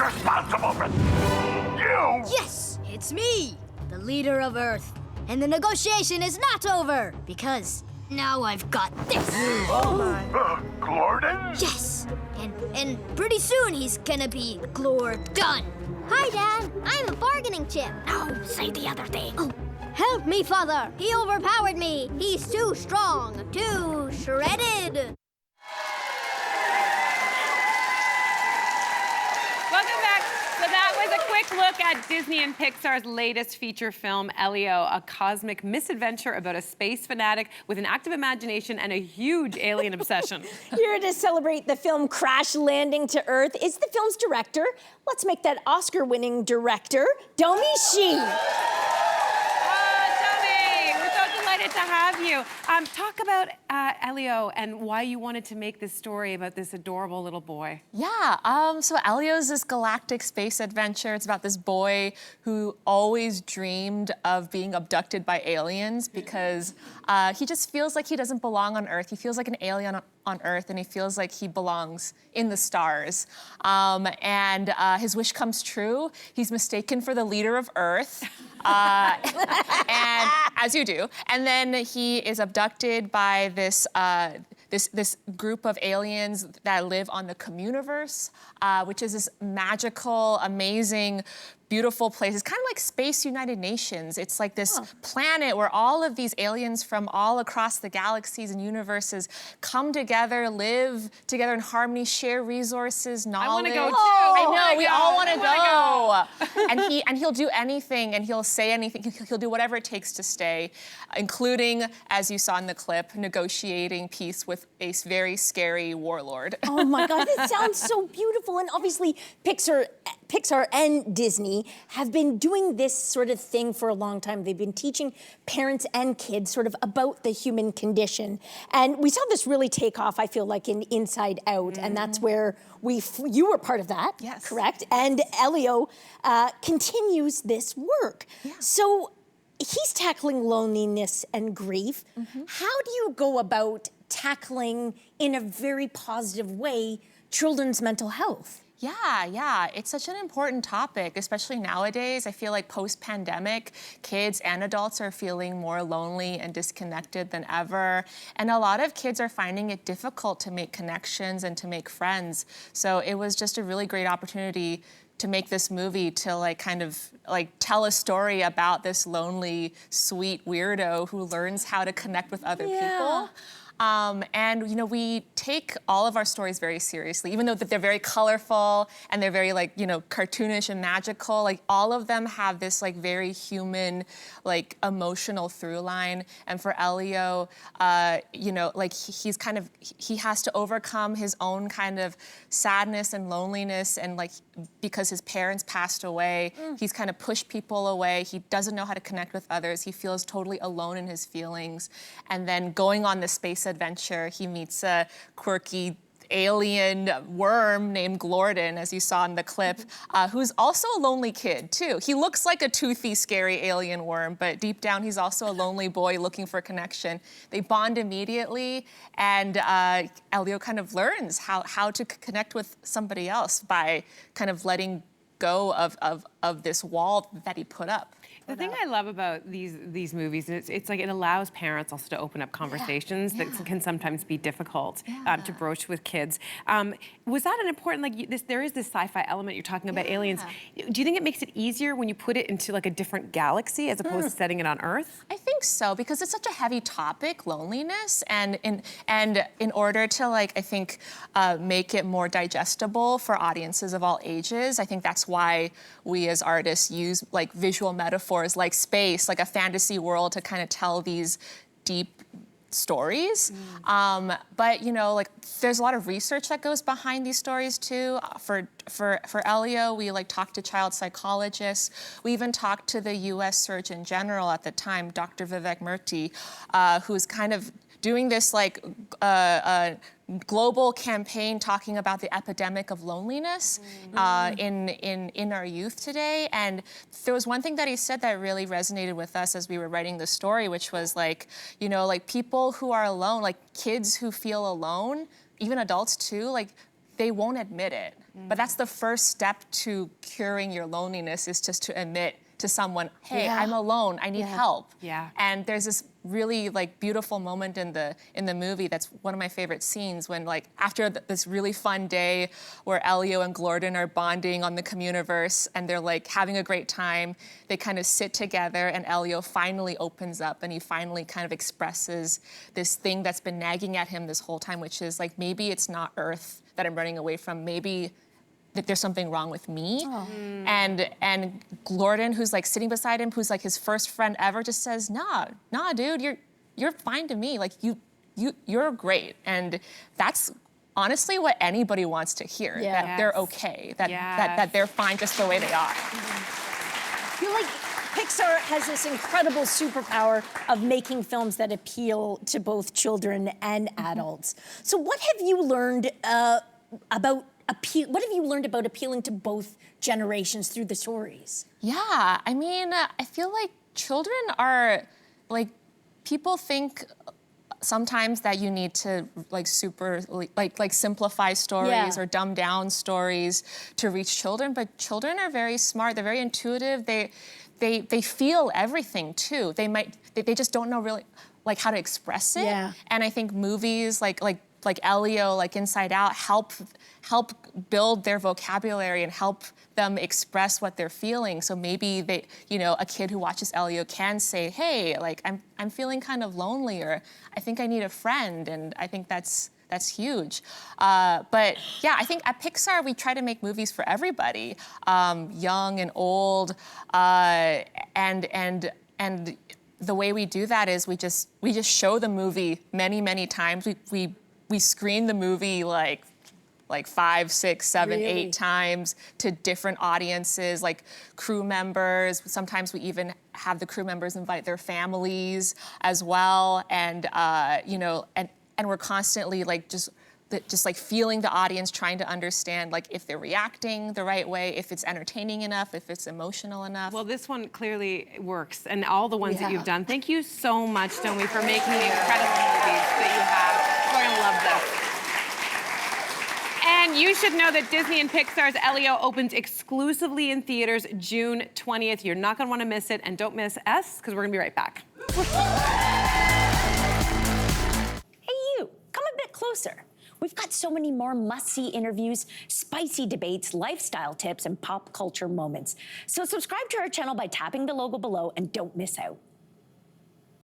responsible for you! Yes, it's me, the leader of Earth. And the negotiation is not over, because now I've got this. Oh, my. Glorden? Yes, and pretty soon he's gonna be done. Hi, Dad. I'm a bargaining chip. No, say the other thing. Oh, help me, Father. He overpowered me. He's too strong, too shredded. Welcome back. So that was a quick look at Disney and Pixar's latest feature film, Elio, a cosmic misadventure about a space fanatic with an active imagination and a huge alien obsession. Here to celebrate the film Crash Landing to Earth is the film's director. Let's make that Oscar-winning director, Domee Shi. To have you. Talk about Elio and why you wanted to make this story about this adorable little boy. Yeah, so Elio's this galactic space adventure. It's about this boy who always dreamed of being abducted by aliens because he just feels like he doesn't belong on Earth. He feels like an alien on Earth, and he feels like he belongs in the stars. And his wish comes true. He's mistaken for the leader of Earth. And as you do, and then he is abducted by this this group of aliens that live on the Communiverse, which is this magical, amazing, beautiful place. It's kind of like Space United Nations. It's like this planet where all of these aliens from all across the galaxies and universes come together, live together in harmony, share resources, knowledge. I want to go too. I know, we all want to go. And he'll do anything, and he'll say anything. He'll do whatever it takes to stay, including, as you saw in the clip, negotiating peace with a very scary warlord. Oh my God, this sounds so beautiful. And obviously, Pixar and Disney have been doing this sort of thing for a long time. They've been teaching parents and kids sort of about the human condition. And we saw this really take off, I feel like, in Inside Out. And that's where you were part of that, yes. Correct? And Elio continues this work. Yeah. So he's tackling loneliness and grief. How do you go about tackling, in a very positive way, children's mental health? Yeah, it's such an important topic, especially nowadays. I feel like post-pandemic, kids and adults are feeling more lonely and disconnected than ever. And a lot of kids are finding it difficult to make connections and to make friends. So it was just a really great opportunity to make this movie, to kind of tell a story about this lonely, sweet weirdo who learns how to connect with other people. And we take all of our stories very seriously, even though that they're very colorful and they're very cartoonish and magical. All of them have this very human, emotional through line. And for Elio, he has to overcome his own kind of sadness and loneliness, and because his parents passed away, he's kind of pushed people away. He doesn't know how to connect with others. He feels totally alone in his feelings. And then going on the space adventure, he meets a quirky alien worm named Glorden, as you saw in the clip, who's also a lonely kid, too. He looks like a toothy, scary alien worm, but deep down, he's also a lonely boy looking for connection. They bond immediately, and Elio kind of learns how to connect with somebody else by kind of letting go of this wall that he put up. The thing I love about these movies, it's like it allows parents also to open up conversations that can sometimes be difficult to broach with kids. Was that an important, there is this sci-fi element, you're talking about aliens. Do you think it makes it easier when you put it into a different galaxy as opposed to setting it on Earth? I think so, because it's such a heavy topic, loneliness, and in order to I think make it more digestible for audiences of all ages, I think that's why we as artists use visual metaphors like space, like a fantasy world, to kind of tell these deep stories. But there's a lot of research that goes behind these stories too. For Elio, we talked to child psychologists. We even talked to the U.S. Surgeon General at the time, Dr. Vivek Murthy, who's kind of doing this global campaign talking about the epidemic of loneliness in our youth today. And there was one thing that he said that really resonated with us as we were writing the story, which was people who are alone, kids who feel alone, even adults too, they won't admit it. But that's the first step to curing your loneliness, is just to admit to someone, hey, I'm alone, I need help. Yeah. And there's this really like beautiful moment in the movie that's one of my favorite scenes, when like after this really fun day where Elio and Glorden are bonding on the Communiverse and they're like having a great time, they kind of sit together and Elio finally opens up and he finally kind of expresses this thing that's been nagging at him this whole time, which is like, maybe it's not Earth that I'm running away from, maybe that there's something wrong with me. And Glorden, who's like sitting beside him, who's like his first friend ever, just says, nah, dude, you're fine to me. Like you're great. And that's honestly what anybody wants to hear, that they're okay, that they're fine just the way they are. I feel like Pixar has this incredible superpower of making films that appeal to both children and adults. So what have you learned about appealing to both generations through the stories? Yeah, I mean, I feel like children are, like, people think sometimes that you need to like simplify stories or dumb down stories to reach children, but children are very smart, they're very intuitive, they feel everything too. They just don't know really like how to express it. Yeah. And I think movies like Elio, like Inside Out, help build their vocabulary and help them express what they're feeling. So maybe they, a kid who watches Elio can say, hey, like I'm feeling kind of lonely, or I think I need a friend, and I think that's huge. But yeah, I think at Pixar we try to make movies for everybody, young and old, and the way we do that is we just show the movie many times. We screen the movie like 5, 6, 7, 8 times to different audiences, like crew members. Sometimes we even have the crew members invite their families as well, and and we're constantly like just like feeling the audience, trying to understand like if they're reacting the right way, if it's entertaining enough, if it's emotional enough. Well, this one clearly works, and all the ones that you've done. Thank you so much, Domee, for making the incredible movies that you have. We're gonna love this. And you should know that Disney and Pixar's Elio opens exclusively in theaters June 20th. You're not gonna wanna miss it, and don't miss us, because we're gonna be right back. Hey you, come a bit closer. We've got so many more must-see interviews, spicy debates, lifestyle tips, and pop culture moments. So subscribe to our channel by tapping the logo below and don't miss out.